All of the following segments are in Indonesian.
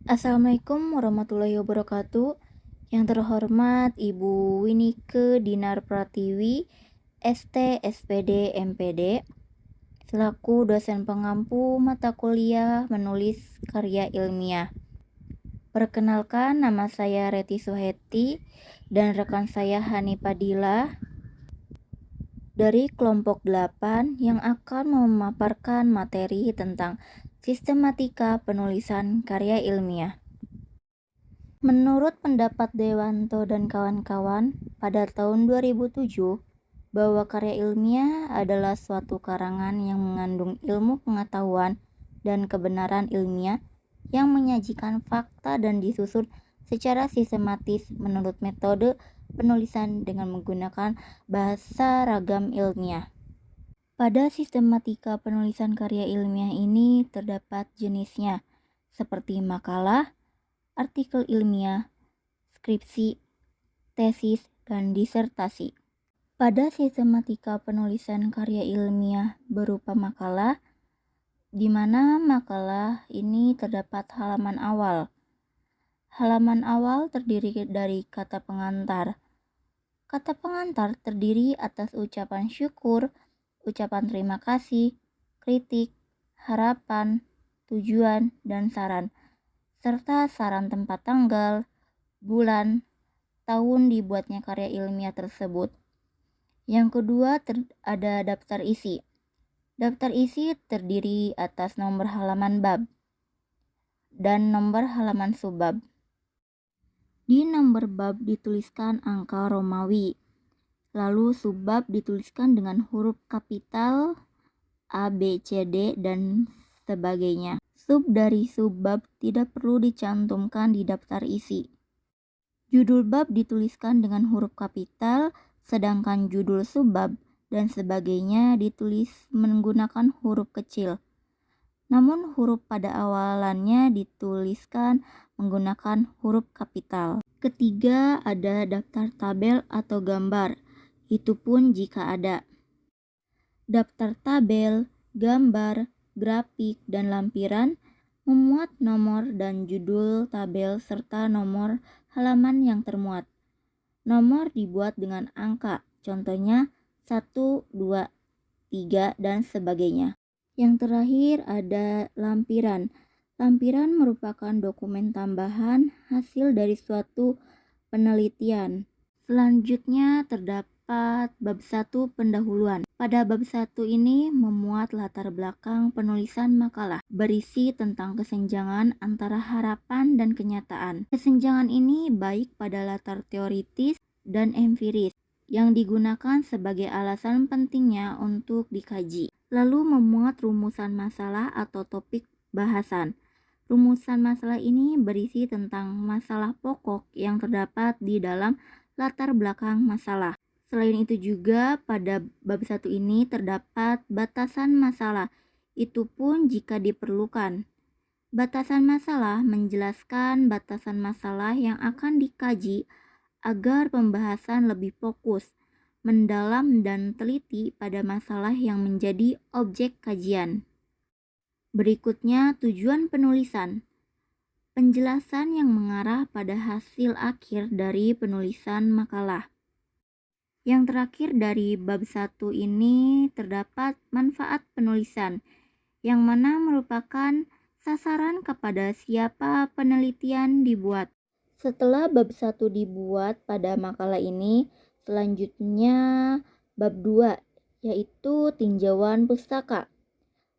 Assalamualaikum warahmatullahi wabarakatuh. Yang terhormat Ibu Winike Dinar Pratiwi, ST, SPD, MPD, selaku dosen pengampu mata kuliah menulis karya ilmiah. Perkenalkan, nama saya Reti Suheti dan rekan saya Hani Padilla dari kelompok 8 yang akan memaparkan materi tentang sistematika penulisan karya ilmiah. Menurut pendapat Dewanto dan kawan-kawan, pada tahun 2007, bahwa karya ilmiah adalah suatu karangan yang mengandung ilmu pengetahuan dan kebenaran ilmiah yang menyajikan fakta dan disusun secara sistematis menurut metode penulisan dengan menggunakan bahasa ragam ilmiah. Pada sistematika penulisan karya ilmiah ini terdapat jenisnya, seperti makalah, artikel ilmiah, skripsi, tesis, dan disertasi. Pada sistematika penulisan karya ilmiah berupa makalah, di mana makalah ini terdapat halaman awal. Halaman awal terdiri dari kata pengantar. Kata pengantar terdiri atas ucapan syukur, ucapan terima kasih, kritik, harapan, tujuan, dan saran, serta saran tempat tanggal, bulan, tahun dibuatnya karya ilmiah tersebut. Yang kedua ada daftar isi. Daftar isi terdiri atas nomor halaman bab dan nomor halaman subbab. Di nomor bab dituliskan angka Romawi, lalu subbab dituliskan dengan huruf kapital A, B, C, D, dan sebagainya. Sub dari subbab tidak perlu dicantumkan di daftar isi. Judul bab dituliskan dengan huruf kapital, sedangkan judul subbab dan sebagainya ditulis menggunakan huruf kecil. Namun huruf pada awalannya dituliskan menggunakan huruf kapital. Ketiga, ada daftar tabel atau gambar. Itu pun jika ada. Daftar tabel, gambar, grafik, dan lampiran memuat nomor dan judul tabel serta nomor halaman yang termuat. Nomor dibuat dengan angka, contohnya 1, 2, 3, dan sebagainya. Yang terakhir ada lampiran. Lampiran merupakan dokumen tambahan hasil dari suatu penelitian. Selanjutnya terdapat bab 1 pendahuluan. Pada bab 1 ini memuat latar belakang penulisan makalah, berisi tentang kesenjangan antara harapan dan kenyataan. Kesenjangan ini baik pada latar teoritis dan empiris yang digunakan sebagai alasan pentingnya untuk dikaji. Lalu memuat rumusan masalah atau topik bahasan. Rumusan masalah ini berisi tentang masalah pokok yang terdapat di dalam latar belakang masalah. Selain itu juga pada bab 1 ini terdapat batasan masalah, itu pun jika diperlukan. Batasan masalah menjelaskan batasan masalah yang akan dikaji agar pembahasan lebih fokus, mendalam, dan teliti pada masalah yang menjadi objek kajian. Berikutnya, tujuan penulisan. Penjelasan yang mengarah pada hasil akhir dari penulisan makalah. Yang terakhir dari bab 1 ini terdapat manfaat penulisan, yang mana merupakan sasaran kepada siapa penelitian dibuat. Setelah bab 1 dibuat pada makalah ini, selanjutnya bab 2, yaitu tinjauan pustaka.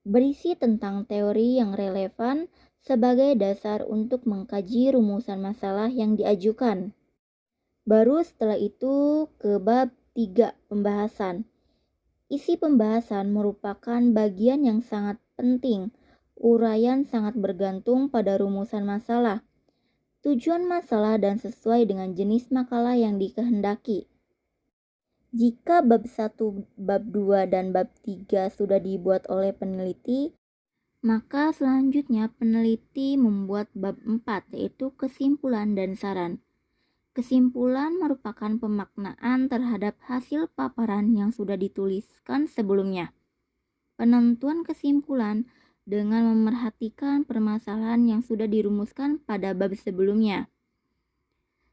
Berisi tentang teori yang relevan sebagai dasar untuk mengkaji rumusan masalah yang diajukan. Baru setelah itu ke bab 3, pembahasan. Isi pembahasan merupakan bagian yang sangat penting. Uraian sangat bergantung pada rumusan masalah, tujuan masalah, dan sesuai dengan jenis makalah yang dikehendaki. Jika bab 1, bab 2, dan bab 3 sudah dibuat oleh peneliti, maka selanjutnya peneliti membuat bab 4, yaitu kesimpulan dan saran. Kesimpulan merupakan pemaknaan terhadap hasil paparan yang sudah dituliskan sebelumnya. Penentuan kesimpulan dengan memerhatikan permasalahan yang sudah dirumuskan pada bab sebelumnya.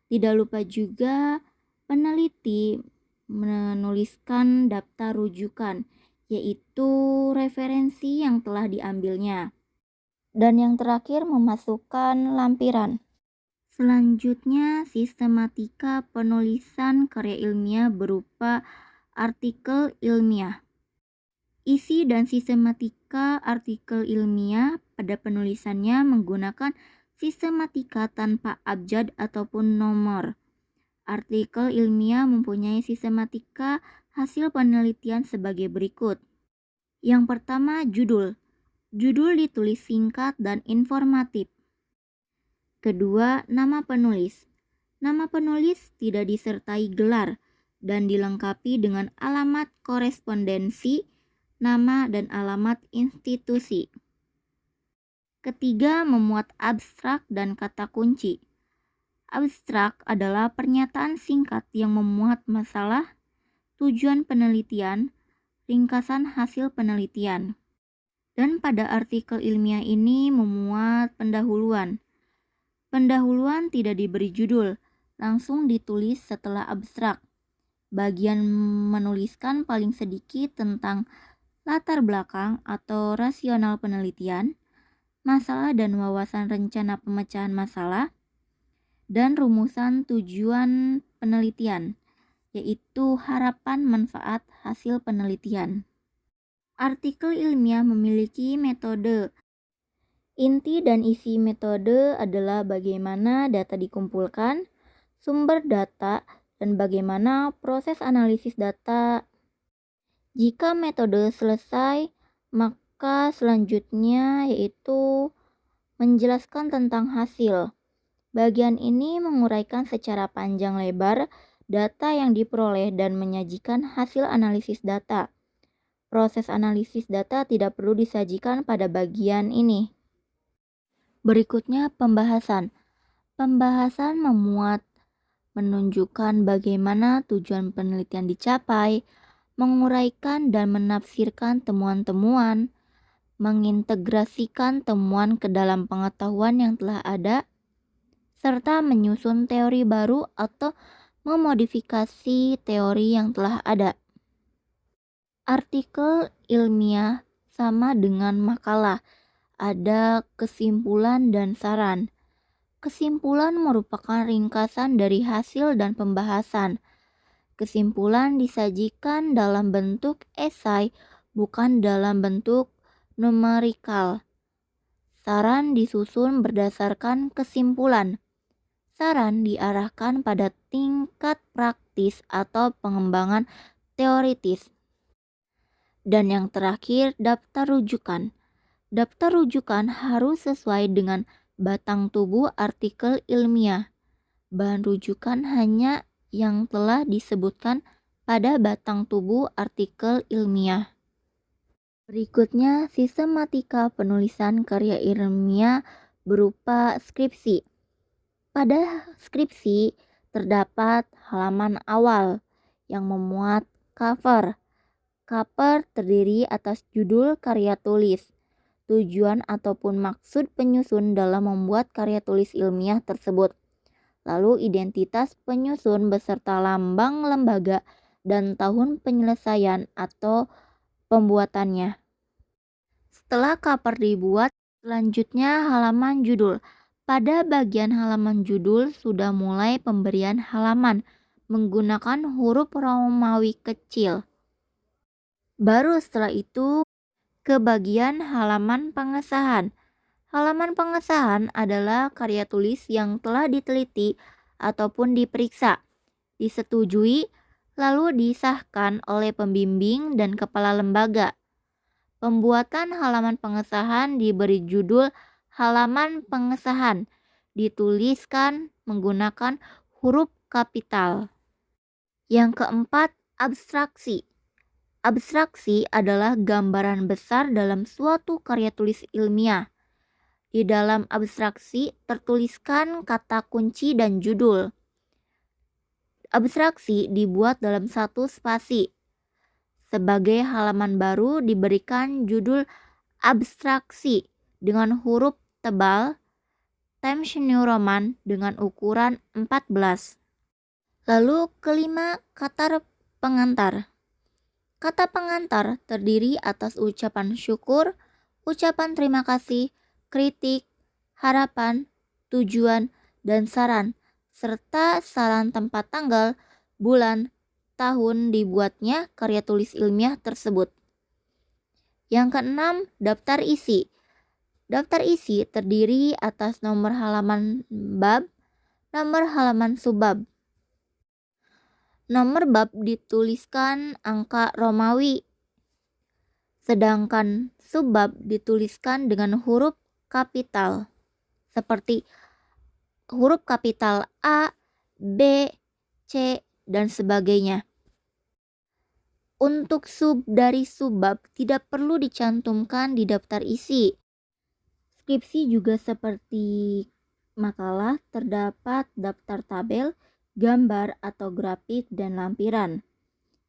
Tidak lupa juga peneliti menuliskan daftar rujukan, yaitu referensi yang telah diambilnya. Dan yang terakhir, memasukkan lampiran. Selanjutnya, sistematika penulisan karya ilmiah berupa artikel ilmiah. Isi dan sistematika artikel ilmiah pada penulisannya menggunakan sistematika tanpa abjad ataupun nomor. Artikel ilmiah mempunyai sistematika hasil penelitian sebagai berikut. Yang pertama, judul. Judul ditulis singkat dan informatif. Kedua, nama penulis. Nama penulis tidak disertai gelar dan dilengkapi dengan alamat korespondensi, nama dan alamat institusi. Ketiga, memuat abstrak dan kata kunci. Abstrak adalah pernyataan singkat yang memuat masalah, tujuan penelitian, ringkasan hasil penelitian. Dan pada artikel ilmiah ini memuat pendahuluan. Pendahuluan tidak diberi judul, langsung ditulis setelah abstrak. Bagian menuliskan paling sedikit tentang latar belakang atau rasional penelitian, masalah dan wawasan rencana pemecahan masalah, dan rumusan tujuan penelitian, yaitu harapan manfaat hasil penelitian. Artikel ilmiah memiliki metode. Inti dan isi metode adalah bagaimana data dikumpulkan, sumber data, dan bagaimana proses analisis data. Jika metode selesai, maka selanjutnya yaitu menjelaskan tentang hasil. Bagian ini menguraikan secara panjang lebar data yang diperoleh dan menyajikan hasil analisis data. Proses analisis data tidak perlu disajikan pada bagian ini. Berikutnya pembahasan. Pembahasan memuat menunjukkan bagaimana tujuan penelitian dicapai, menguraikan dan menafsirkan temuan-temuan, mengintegrasikan temuan ke dalam pengetahuan yang telah ada, serta menyusun teori baru atau memodifikasi teori yang telah ada. Artikel ilmiah sama dengan makalah, ada kesimpulan dan saran. Kesimpulan merupakan ringkasan dari hasil dan pembahasan. Kesimpulan disajikan dalam bentuk esai, bukan dalam bentuk numerikal. Saran disusun berdasarkan kesimpulan. Saran diarahkan pada tingkat praktis atau pengembangan teoritis. Dan yang terakhir, daftar rujukan. Daftar rujukan harus sesuai dengan batang tubuh artikel ilmiah. Bahan rujukan hanya yang telah disebutkan pada batang tubuh artikel ilmiah. Berikutnya, sistematika penulisan karya ilmiah berupa skripsi. Pada skripsi terdapat halaman awal yang memuat cover. Cover terdiri atas judul karya tulis, tujuan ataupun maksud penyusun dalam membuat karya tulis ilmiah tersebut, lalu identitas penyusun beserta lambang lembaga dan tahun penyelesaian atau pembuatannya. Setelah cover dibuat, selanjutnya halaman judul. Pada bagian halaman judul sudah mulai pemberian halaman menggunakan huruf Romawi kecil. Baru setelah itu ke bagian halaman pengesahan. Halaman pengesahan adalah karya tulis yang telah diteliti ataupun diperiksa, disetujui, lalu disahkan oleh pembimbing dan kepala lembaga. Pembuatan halaman pengesahan diberi judul halaman pengesahan, dituliskan menggunakan huruf kapital. Yang keempat, abstraksi. Abstraksi adalah gambaran besar dalam suatu karya tulis ilmiah. Di dalam abstraksi tertuliskan kata kunci dan judul. Abstraksi dibuat dalam satu spasi. Sebagai halaman baru diberikan judul abstraksi dengan huruf tebal, Times New Roman dengan ukuran 14. Lalu kelima, kata pengantar. Kata pengantar terdiri atas ucapan syukur, ucapan terima kasih, kritik, harapan, tujuan, dan saran, serta saran tempat tanggal, bulan, tahun dibuatnya karya tulis ilmiah tersebut. Yang keenam, daftar isi. Daftar isi terdiri atas nomor halaman bab, nomor halaman subbab. Nomor bab dituliskan angka Romawi, sedangkan subbab dituliskan dengan huruf kapital, seperti huruf kapital A, B, C, dan sebagainya. Untuk dari subbab tidak perlu dicantumkan di daftar isi. Skripsi juga seperti makalah terdapat daftar tabel, gambar atau grafik dan lampiran,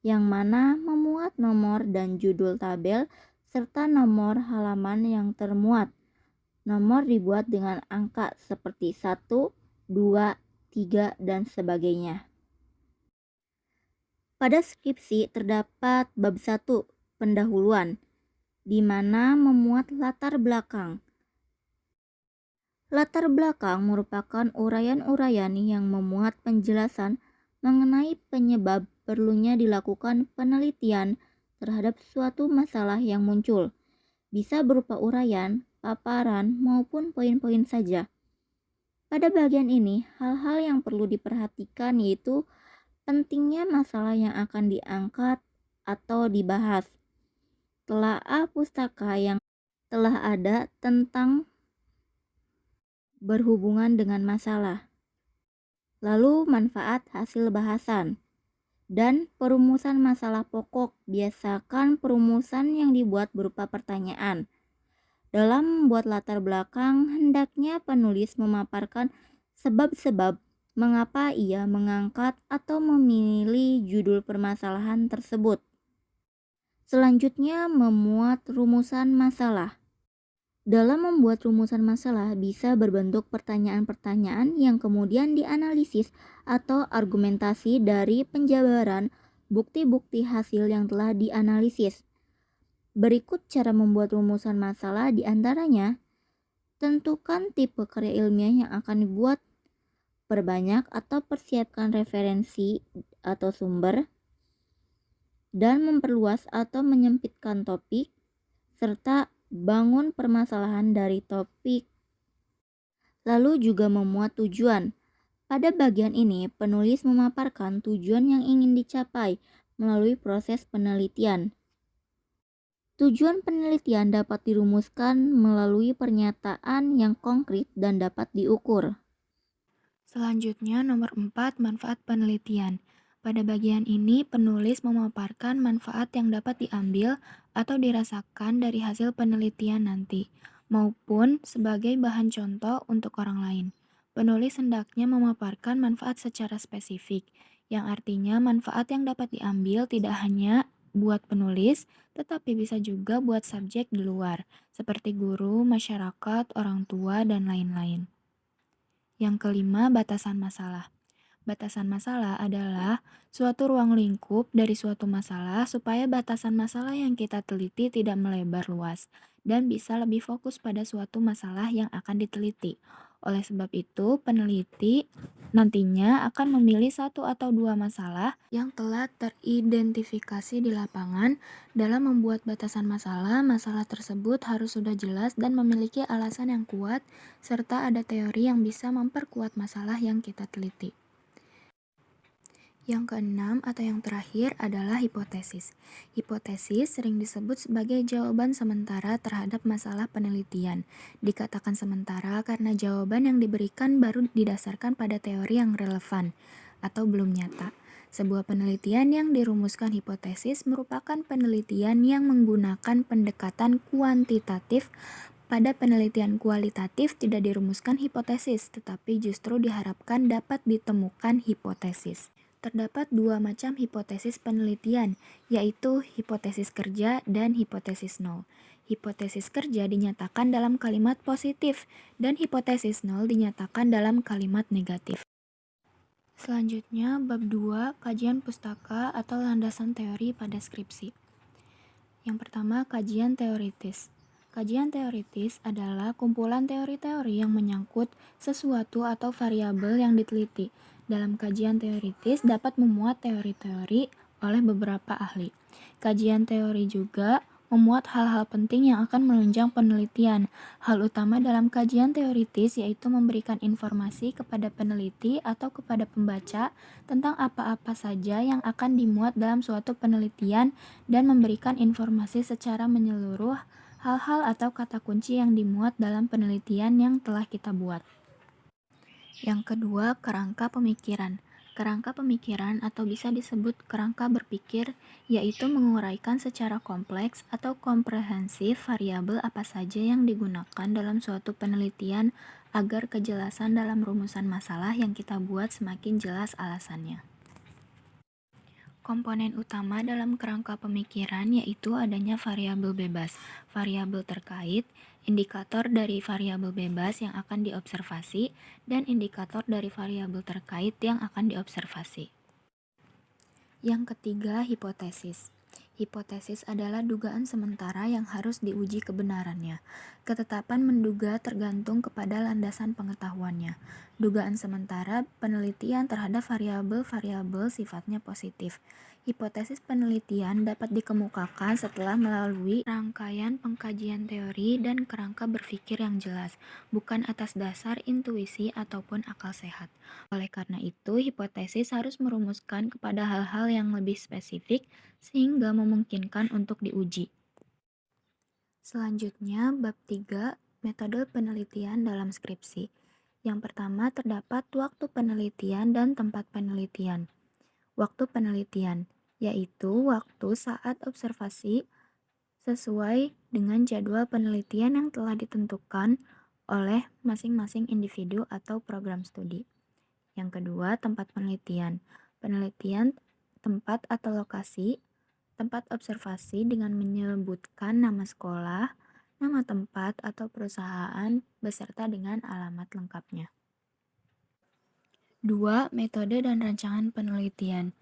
yang mana memuat nomor dan judul tabel serta nomor halaman yang termuat. Nomor dibuat dengan angka seperti 1, 2, 3, dan sebagainya. Pada skripsi terdapat bab 1, pendahuluan, di mana memuat latar belakang. Latar belakang merupakan uraian-uraian yang memuat penjelasan mengenai penyebab perlunya dilakukan penelitian terhadap suatu masalah yang muncul. Bisa berupa uraian, paparan, maupun poin-poin saja. Pada bagian ini, hal-hal yang perlu diperhatikan yaitu pentingnya masalah yang akan diangkat atau dibahas, telaah pustaka yang telah ada tentang berhubungan dengan masalah, lalu manfaat hasil bahasan, dan perumusan masalah pokok. Biasakan perumusan yang dibuat berupa pertanyaan. Dalam membuat latar belakang, hendaknya penulis memaparkan sebab-sebab mengapa ia mengangkat atau memilih judul permasalahan tersebut. Selanjutnya, memuat rumusan masalah. Dalam membuat rumusan masalah bisa berbentuk pertanyaan-pertanyaan yang kemudian dianalisis atau argumentasi dari penjabaran bukti-bukti hasil yang telah dianalisis. Berikut cara membuat rumusan masalah, diantaranya: tentukan tipe karya ilmiah yang akan dibuat, perbanyak atau persiapkan referensi atau sumber, dan memperluas atau menyempitkan topik, serta bangun permasalahan dari topik. Lalu juga memuat tujuan. Pada bagian ini, penulis memaparkan tujuan yang ingin dicapai melalui proses penelitian. Tujuan penelitian dapat dirumuskan melalui pernyataan yang konkret dan dapat diukur. Selanjutnya, nomor 4, manfaat penelitian. Pada bagian ini, penulis memaparkan manfaat yang dapat diambil atau dirasakan dari hasil penelitian nanti, maupun sebagai bahan contoh untuk orang lain. Penulis hendaknya memaparkan manfaat secara spesifik, yang artinya manfaat yang dapat diambil tidak hanya buat penulis, tetapi bisa juga buat subjek di luar, seperti guru, masyarakat, orang tua, dan lain-lain. Yang kelima, batasan masalah. Batasan masalah adalah suatu ruang lingkup dari suatu masalah supaya batasan masalah yang kita teliti tidak melebar luas dan bisa lebih fokus pada suatu masalah yang akan diteliti. Oleh sebab itu, peneliti nantinya akan memilih satu atau dua masalah yang telah teridentifikasi di lapangan. Dalam membuat batasan masalah, masalah tersebut harus sudah jelas dan memiliki alasan yang kuat, serta ada teori yang bisa memperkuat masalah yang kita teliti. Yang keenam atau yang terakhir adalah hipotesis. Hipotesis sering disebut sebagai jawaban sementara terhadap masalah penelitian. Dikatakan sementara karena jawaban yang diberikan baru didasarkan pada teori yang relevan atau belum nyata. Sebuah penelitian yang dirumuskan hipotesis merupakan penelitian yang menggunakan pendekatan kuantitatif. Pada penelitian kualitatif tidak dirumuskan hipotesis, tetapi justru diharapkan dapat ditemukan hipotesis. Terdapat dua macam hipotesis penelitian, yaitu hipotesis kerja dan hipotesis nol. Hipotesis kerja dinyatakan dalam kalimat positif dan hipotesis nol dinyatakan dalam kalimat negatif. Selanjutnya, bab 2, kajian pustaka atau landasan teori pada skripsi. Yang pertama, kajian teoritis. Kajian teoritis adalah kumpulan teori-teori yang menyangkut sesuatu atau variabel yang diteliti. Dalam kajian teoritis dapat memuat teori-teori oleh beberapa ahli. Kajian teori juga memuat hal-hal penting yang akan menunjang penelitian. Hal utama dalam kajian teoritis yaitu memberikan informasi kepada peneliti atau kepada pembaca tentang apa-apa saja yang akan dimuat dalam suatu penelitian dan memberikan informasi secara menyeluruh hal-hal atau kata kunci yang dimuat dalam penelitian yang telah kita buat. Yang kedua, kerangka pemikiran. Kerangka pemikiran atau bisa disebut kerangka berpikir, yaitu menguraikan secara kompleks atau komprehensif variabel apa saja yang digunakan dalam suatu penelitian agar kejelasan dalam rumusan masalah yang kita buat semakin jelas alasannya. Komponen utama dalam kerangka pemikiran yaitu adanya variabel bebas, variabel terkait, indikator dari variabel bebas yang akan diobservasi, dan indikator dari variabel terkait yang akan diobservasi. Yang ketiga, hipotesis. Hipotesis adalah dugaan sementara yang harus diuji kebenarannya. Ketetapan menduga tergantung kepada landasan pengetahuannya. Dugaan sementara penelitian terhadap variabel-variabel sifatnya positif. Hipotesis penelitian dapat dikemukakan setelah melalui rangkaian pengkajian teori dan kerangka berpikir yang jelas, bukan atas dasar intuisi ataupun akal sehat. Oleh karena itu, hipotesis harus merumuskan kepada hal-hal yang lebih spesifik sehingga memungkinkan untuk diuji. Selanjutnya, bab 3, metode penelitian dalam skripsi. Yang pertama, terdapat waktu penelitian dan tempat penelitian. Waktu penelitian, yaitu waktu saat observasi sesuai dengan jadwal penelitian yang telah ditentukan oleh masing-masing individu atau program studi. Yang kedua, tempat penelitian. Penelitian tempat atau lokasi, tempat observasi dengan menyebutkan nama sekolah, nama tempat atau perusahaan, beserta dengan alamat lengkapnya. 2. Metode dan rancangan penelitian.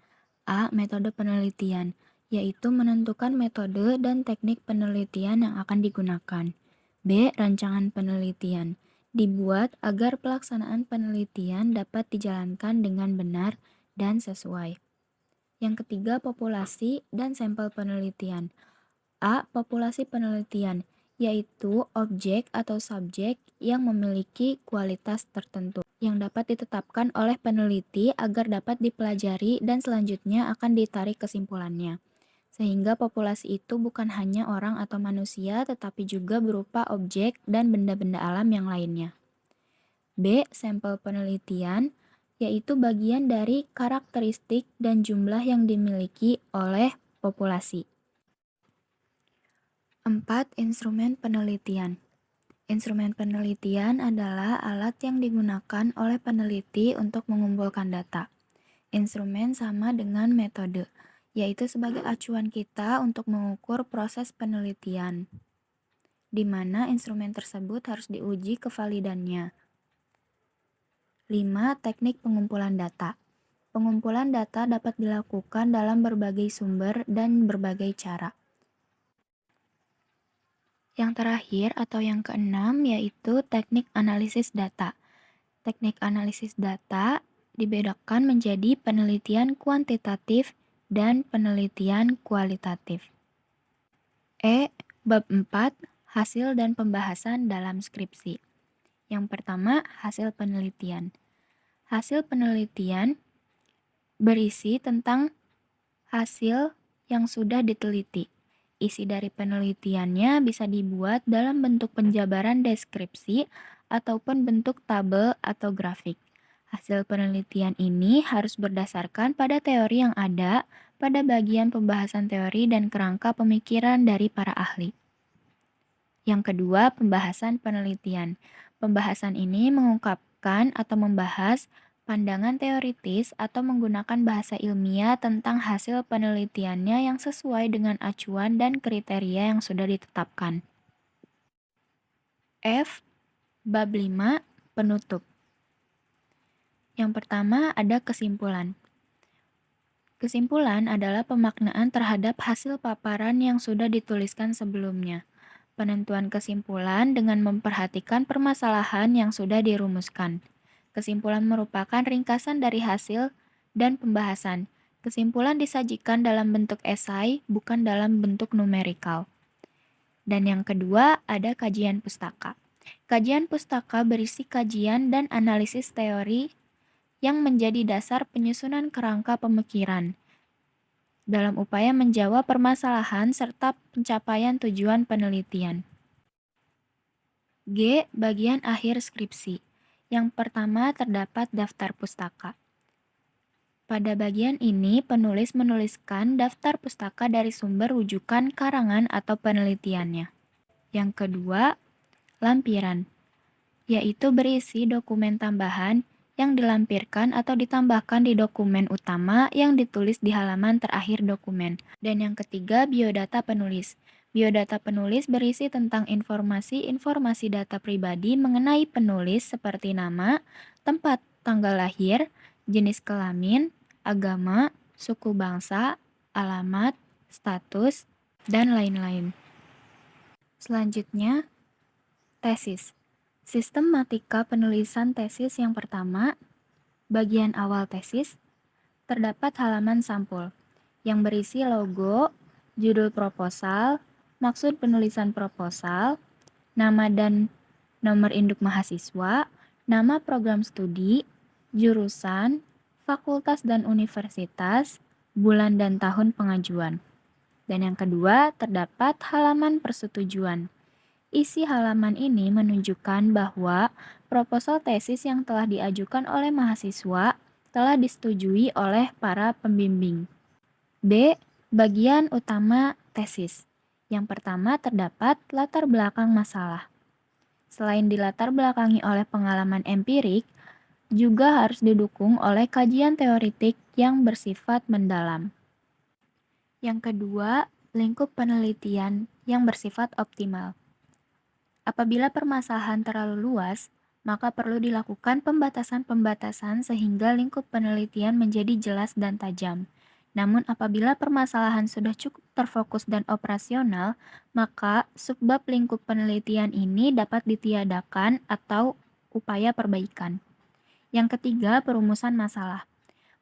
A. Metode penelitian, yaitu menentukan metode dan teknik penelitian yang akan digunakan. B. Rancangan penelitian, dibuat agar pelaksanaan penelitian dapat dijalankan dengan benar dan sesuai. Yang ketiga, populasi dan sampel penelitian. A. Populasi penelitian, yaitu objek atau subjek yang memiliki kualitas tertentu yang dapat ditetapkan oleh peneliti agar dapat dipelajari dan selanjutnya akan ditarik kesimpulannya. Sehingga populasi itu bukan hanya orang atau manusia tetapi juga berupa objek dan benda-benda alam yang lainnya. B. Sampel penelitian, yaitu bagian dari karakteristik dan jumlah yang dimiliki oleh populasi. 4. Instrumen penelitian. Instrumen penelitian adalah alat yang digunakan oleh peneliti untuk mengumpulkan data. Instrumen sama dengan metode, yaitu sebagai acuan kita untuk mengukur proses penelitian, di mana instrumen tersebut harus diuji kevalidannya. 5. Teknik pengumpulan data. Pengumpulan data dapat dilakukan dalam berbagai sumber dan berbagai cara. Yang terakhir atau yang keenam yaitu teknik analisis data. Teknik analisis data dibedakan menjadi penelitian kuantitatif dan penelitian kualitatif. Bab 4, hasil dan pembahasan dalam skripsi. Yang pertama, hasil penelitian. Hasil penelitian berisi tentang hasil yang sudah diteliti. Isi dari penelitiannya bisa dibuat dalam bentuk penjabaran deskripsi ataupun bentuk tabel atau grafik. Hasil penelitian ini harus berdasarkan pada teori yang ada pada bagian pembahasan teori dan kerangka pemikiran dari para ahli. Yang kedua, pembahasan penelitian. Pembahasan ini mengungkapkan atau membahas pandangan teoritis atau menggunakan bahasa ilmiah tentang hasil penelitiannya yang sesuai dengan acuan dan kriteria yang sudah ditetapkan. F. Bab 5. Penutup. Yang pertama ada kesimpulan. Kesimpulan adalah pemaknaan terhadap hasil paparan yang sudah dituliskan sebelumnya. Penentuan kesimpulan dengan memperhatikan permasalahan yang sudah dirumuskan. Kesimpulan merupakan ringkasan dari hasil dan pembahasan. Kesimpulan disajikan dalam bentuk esai, bukan dalam bentuk numerikal. Dan yang kedua, ada kajian pustaka. Kajian pustaka berisi kajian dan analisis teori yang menjadi dasar penyusunan kerangka pemikiran dalam upaya menjawab permasalahan serta pencapaian tujuan penelitian. G. Bagian akhir skripsi. Yang pertama terdapat daftar pustaka. Pada bagian ini, penulis menuliskan daftar pustaka dari sumber rujukan karangan atau penelitiannya. Yang kedua, lampiran, yaitu berisi dokumen tambahan yang dilampirkan atau ditambahkan di dokumen utama yang ditulis di halaman terakhir dokumen. Dan yang ketiga, biodata penulis. Biodata penulis berisi tentang informasi-informasi data pribadi mengenai penulis seperti nama, tempat tanggal lahir, jenis kelamin, agama, suku bangsa, alamat, status, dan lain-lain. Selanjutnya, tesis. Sistematika penulisan tesis yang pertama, bagian awal tesis, terdapat halaman sampul yang berisi logo, judul proposal, maksud penulisan proposal, nama dan nomor induk mahasiswa, nama program studi, jurusan, fakultas dan universitas, bulan dan tahun pengajuan. Dan yang kedua, terdapat halaman persetujuan. Isi halaman ini menunjukkan bahwa proposal tesis yang telah diajukan oleh mahasiswa telah disetujui oleh para pembimbing. B. Bagian utama tesis. Yang pertama terdapat latar belakang masalah. Selain dilatar belakangi oleh pengalaman empirik, juga harus didukung oleh kajian teoritik yang bersifat mendalam. Yang kedua, lingkup penelitian yang bersifat optimal. Apabila permasalahan terlalu luas, maka perlu dilakukan pembatasan-pembatasan sehingga lingkup penelitian menjadi jelas dan tajam. Namun apabila permasalahan sudah cukup terfokus dan operasional, maka subbab lingkup penelitian ini dapat ditiadakan atau upaya perbaikan. Yang ketiga, perumusan masalah.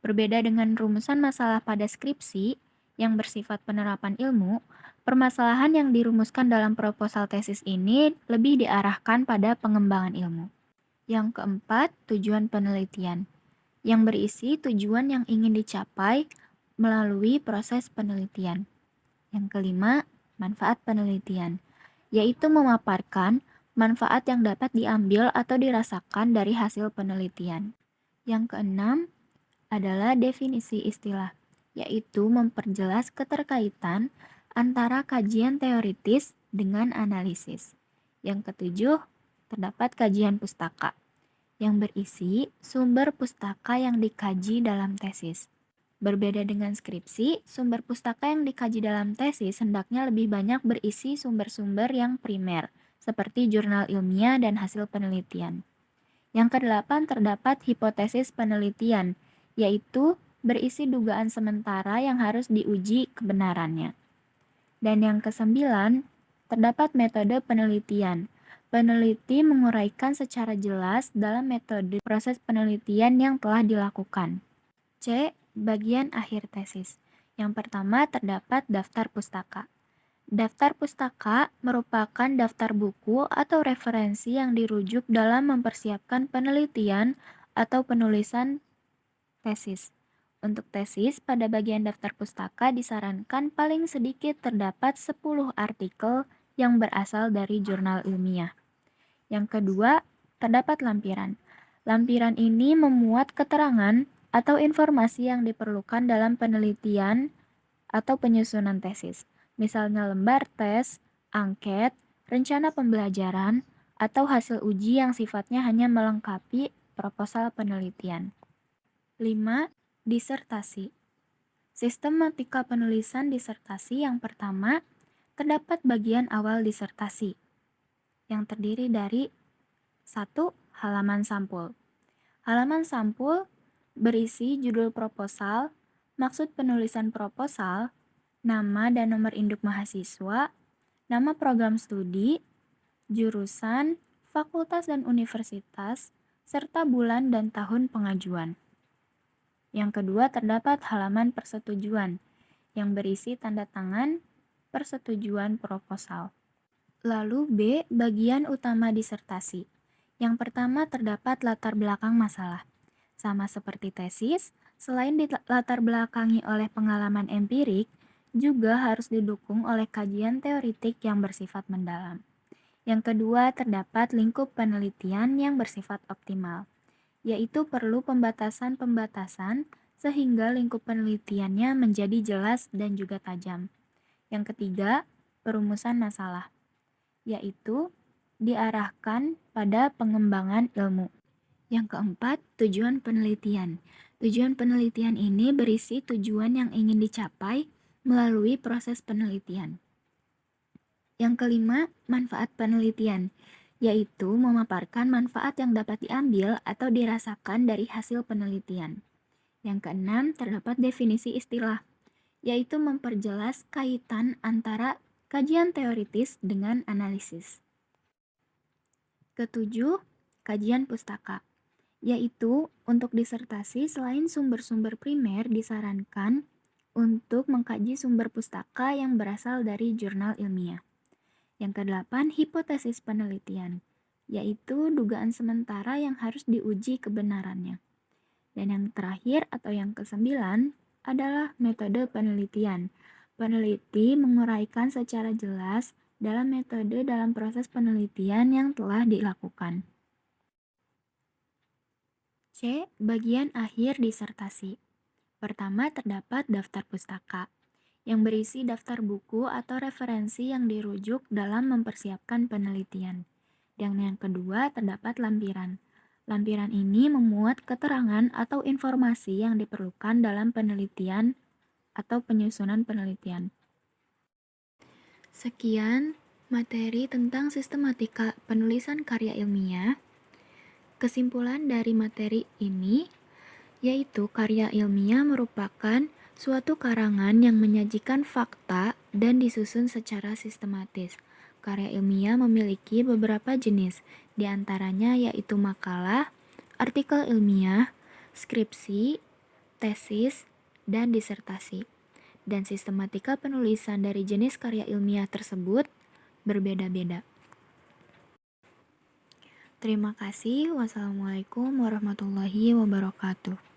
Berbeda dengan rumusan masalah pada skripsi yang bersifat penerapan ilmu, permasalahan yang dirumuskan dalam proposal tesis ini lebih diarahkan pada pengembangan ilmu. Yang keempat, tujuan penelitian, yang berisi tujuan yang ingin dicapai melalui proses penelitian. Yang kelima, manfaat penelitian, yaitu memaparkan manfaat yang dapat diambil atau dirasakan dari hasil penelitian. Yang keenam adalah definisi istilah, yaitu memperjelas keterkaitan antara kajian teoritis dengan analisis. Yang ketujuh, terdapat kajian pustaka, yang berisi sumber pustaka yang dikaji dalam tesis. Berbeda dengan skripsi, sumber pustaka yang dikaji dalam tesis hendaknya lebih banyak berisi sumber-sumber yang primer, seperti jurnal ilmiah dan hasil penelitian. Yang kedelapan, terdapat hipotesis penelitian, yaitu berisi dugaan sementara yang harus diuji kebenarannya. Dan yang kesembilan, terdapat metode penelitian. Peneliti menguraikan secara jelas dalam metode proses penelitian yang telah dilakukan. C. Bagian akhir tesis. Yang pertama terdapat daftar pustaka. Daftar pustaka merupakan daftar buku atau referensi yang dirujuk dalam mempersiapkan penelitian atau penulisan tesis. Untuk tesis, pada bagian daftar pustaka disarankan paling sedikit terdapat 10 artikel yang berasal dari jurnal ilmiah. Yang kedua, terdapat lampiran. Lampiran ini memuat keterangan atau informasi yang diperlukan dalam penelitian atau penyusunan tesis. Misalnya lembar tes, angket, rencana pembelajaran, atau hasil uji yang sifatnya hanya melengkapi proposal penelitian. 5. Disertasi. Sistematika penulisan disertasi yang pertama, terdapat bagian awal disertasi. yang terdiri dari 1. Halaman sampul. Halaman sampul berisi judul proposal, maksud penulisan proposal, nama dan nomor induk mahasiswa, nama program studi, jurusan, fakultas dan universitas, serta bulan dan tahun pengajuan. Yang kedua terdapat halaman persetujuan yang berisi tanda tangan persetujuan proposal. Lalu B. Bagian utama disertasi. Yang pertama terdapat latar belakang masalah. Sama seperti tesis, selain dilatar belakangi oleh pengalaman empirik, juga harus didukung oleh kajian teoritik yang bersifat mendalam. Yang kedua terdapat lingkup penelitian yang bersifat optimal, yaitu perlu pembatasan-pembatasan sehingga lingkup penelitiannya menjadi jelas dan juga tajam. Yang ketiga, perumusan masalah, yaitu diarahkan pada pengembangan ilmu. Yang keempat, tujuan penelitian. Tujuan penelitian ini berisi tujuan yang ingin dicapai melalui proses penelitian. Yang kelima, manfaat penelitian, yaitu memaparkan manfaat yang dapat diambil atau dirasakan dari hasil penelitian. Yang keenam, terdapat definisi istilah, yaitu memperjelas kaitan antara kajian teoritis dengan analisis. Ketujuh, kajian pustaka, yaitu untuk disertasi selain sumber-sumber primer disarankan untuk mengkaji sumber pustaka yang berasal dari jurnal ilmiah. Yang kedelapan, hipotesis penelitian, yaitu dugaan sementara yang harus diuji kebenarannya. Dan yang terakhir atau yang kesembilan adalah metode penelitian. Peneliti menguraikan secara jelas dalam metode dalam proses penelitian yang telah dilakukan. C. Bagian akhir disertasi. Pertama terdapat daftar pustaka, yang berisi daftar buku atau referensi yang dirujuk dalam mempersiapkan penelitian. Dan yang kedua terdapat lampiran. Lampiran ini memuat keterangan atau informasi yang diperlukan dalam penelitian atau penyusunan penelitian. Sekian materi tentang sistematika penulisan karya ilmiah. Kesimpulan dari materi ini yaitu karya ilmiah merupakan suatu karangan yang menyajikan fakta dan disusun secara sistematis. Karya ilmiah memiliki beberapa jenis, di antaranya yaitu makalah, artikel ilmiah, skripsi, tesis, dan disertasi. Dan sistematika penulisan dari jenis karya ilmiah tersebut berbeda-beda. Terima kasih. Wassalamualaikum warahmatullahi wabarakatuh.